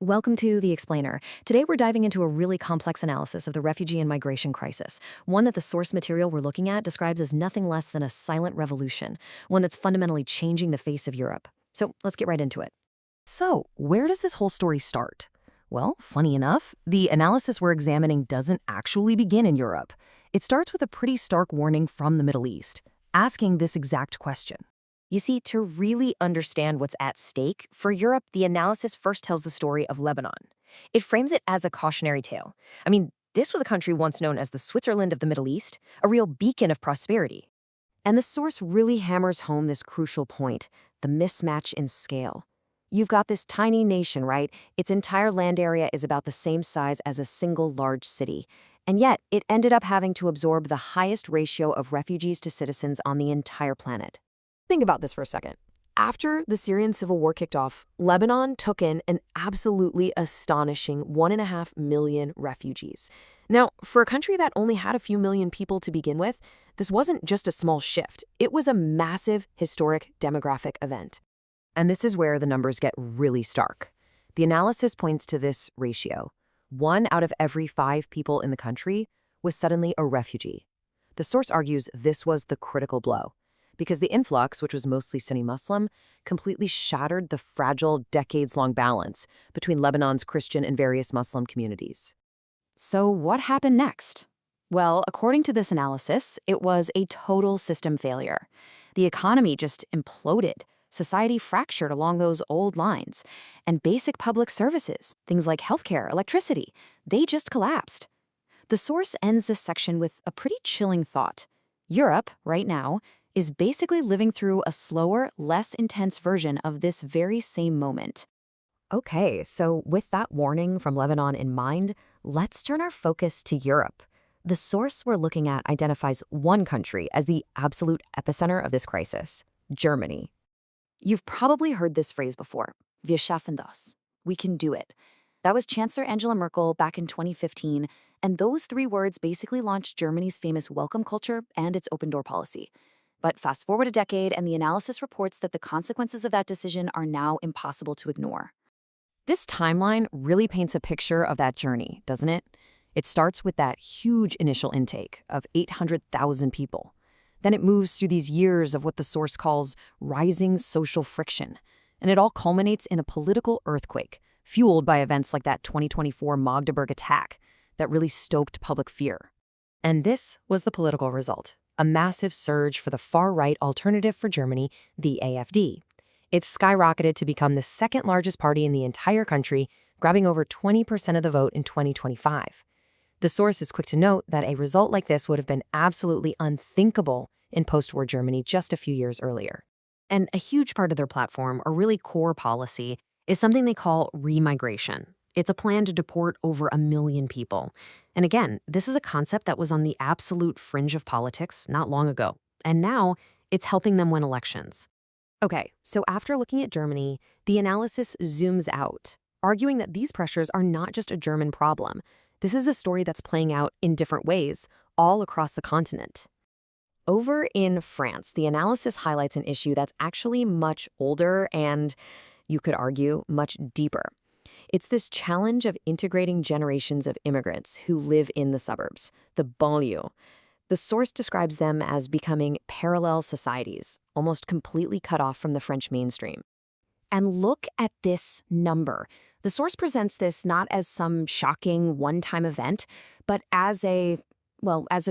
Welcome to The Explainer. Today we're diving into a really complex analysis of the refugee and migration crisis, one that the source material we're looking at describes as nothing less than a silent revolution, one that's fundamentally changing the face of Europe. So let's get right into it. So, where does this whole story start? Well, funny enough, the analysis we're examining doesn't actually begin in Europe. It starts with a pretty stark warning from the Middle East, asking this exact question. You see, to really understand what's at stake, for Europe, the analysis first tells the story of Lebanon. It frames it as a cautionary tale. This was a country once known as the Switzerland of the Middle East, a real beacon of prosperity. And the source really hammers home this crucial point, the mismatch in scale. You've got this tiny nation, right? Its entire land area is about the same size as a single large city. And yet, it ended up having to absorb the highest ratio of refugees to citizens on the entire planet. Think about this for a second. After the Syrian civil war kicked off, Lebanon took in an absolutely astonishing 1.5 million refugees. Now, for a country that only had a few million people to begin with, this wasn't just a small shift. It was a massive, historic demographic event. And this is where the numbers get really stark. The analysis points to this ratio. 1 out of every 5 people in the country was suddenly a refugee. The source argues this was the critical blow, because the influx, which was mostly Sunni Muslim, completely shattered the fragile, decades-long balance between Lebanon's Christian and various Muslim communities. So what happened next? Well, according to this analysis, it was a total system failure. The economy just imploded. Society fractured along those old lines. And basic public services, things like healthcare, electricity, they just collapsed. The source ends this section with a pretty chilling thought. Europe, right now, is basically living through a slower, less intense version of this very same moment. Okay, so with that warning from Lebanon in mind, let's turn our focus to Europe. The source we're looking at identifies one country as the absolute epicenter of this crisis: Germany. You've probably heard this phrase before, Wir schaffen das. We can do it. That was Chancellor Angela Merkel back in 2015, and those 3 words basically launched Germany's famous welcome culture and its open door policy. But fast forward a decade, and the analysis reports that the consequences of that decision are now impossible to ignore. This timeline really paints a picture of that journey, doesn't it? It starts with that huge initial intake of 800,000 people. Then it moves through these years of what the source calls rising social friction. And it all culminates in a political earthquake, fueled by events like that 2024 Magdeburg attack that really stoked public fear. And this was the political result: a massive surge for the far-right alternative for Germany, the AfD. It skyrocketed to become the second largest party in the entire country, grabbing over 20% of the vote in 2025. The source is quick to note that a result like this would have been absolutely unthinkable in post-war Germany just a few years earlier. And a huge part of their platform, or really core policy, is something they call remigration. It's a plan to deport over 1 million people. And again, this is a concept that was on the absolute fringe of politics not long ago. And now it's helping them win elections. Okay, so after looking at Germany, the analysis zooms out, arguing that these pressures are not just a German problem. This is a story that's playing out in different ways all across the continent. Over in France, the analysis highlights an issue that's actually much older and, you could argue, much deeper. It's this challenge of integrating generations of immigrants who live in the suburbs, the banlieue. The source describes them as becoming parallel societies, almost completely cut off from the French mainstream. And look at this number. The source presents this not as some shocking one-time event, but as a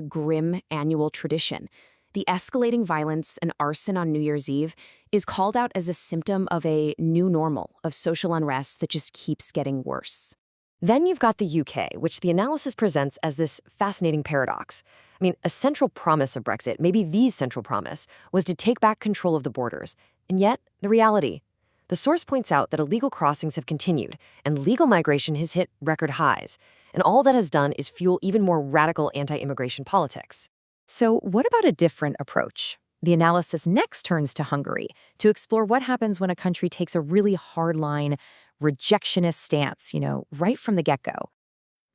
grim annual tradition. The escalating violence and arson on New Year's Eve is called out as a symptom of a new normal of social unrest that just keeps getting worse. Then you've got the UK, which the analysis presents as this fascinating paradox. A central promise of Brexit, maybe the central promise, was to take back control of the borders. And yet, the reality. The source points out that illegal crossings have continued, and legal migration has hit record highs. And all that has done is fuel even more radical anti-immigration politics. So what about a different approach? The analysis next turns to Hungary to explore what happens when a country takes a really hardline, rejectionist stance, right from the get-go.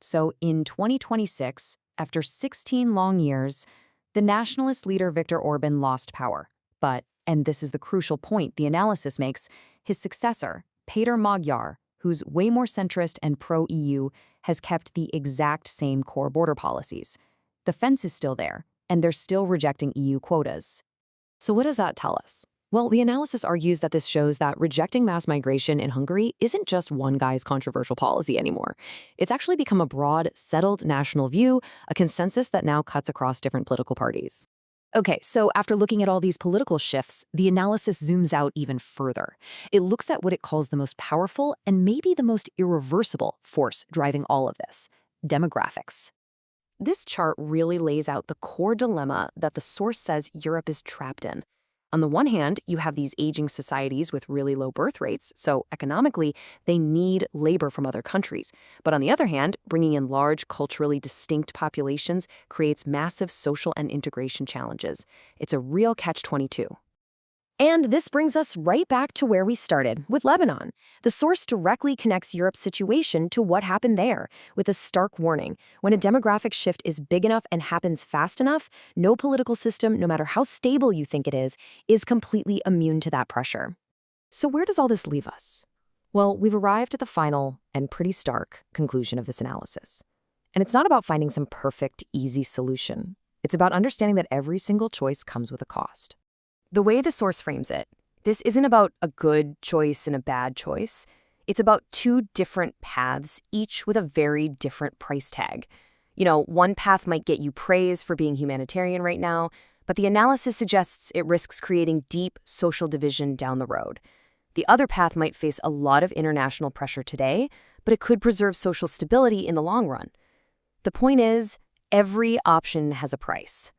So in 2026, after 16 long years, the nationalist leader Viktor Orban lost power. But, and this is the crucial point the analysis makes, his successor, Péter Magyar, who's way more centrist and pro-EU, has kept the exact same core border policies. The fence is still there, and they're still rejecting EU quotas. So what does that tell us? Well, the analysis argues that this shows that rejecting mass migration in Hungary isn't just one guy's controversial policy anymore. It's actually become a broad, settled national view, a consensus that now cuts across different political parties. Okay, so after looking at all these political shifts, the analysis zooms out even further. It looks at what it calls the most powerful and maybe the most irreversible force driving all of this: demographics. This chart really lays out the core dilemma that the source says Europe is trapped in. On the one hand, you have these aging societies with really low birth rates, so economically, they need labor from other countries. But on the other hand, bringing in large, culturally distinct populations creates massive social and integration challenges. It's a real catch-22. And this brings us right back to where we started, with Lebanon. The source directly connects Europe's situation to what happened there, with a stark warning. When a demographic shift is big enough and happens fast enough, no political system, no matter how stable you think it is completely immune to that pressure. So where does all this leave us? Well, we've arrived at the final, and pretty stark, conclusion of this analysis. And it's not about finding some perfect, easy solution. It's about understanding that every single choice comes with a cost. The way the source frames it, this isn't about a good choice and a bad choice. It's about two different paths, each with a very different price tag. One path might get you praise for being humanitarian right now, but the analysis suggests it risks creating deep social division down the road. The other path might face a lot of international pressure today, but it could preserve social stability in the long run. The point is, every option has a price.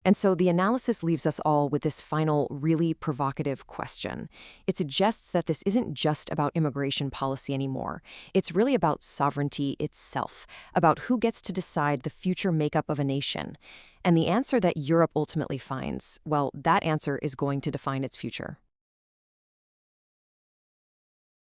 And so the analysis leaves us all with this final, really provocative question. It suggests that this isn't just about immigration policy anymore. It's really about sovereignty itself, about who gets to decide the future makeup of a nation. And the answer that Europe ultimately finds, well, that answer is going to define its future.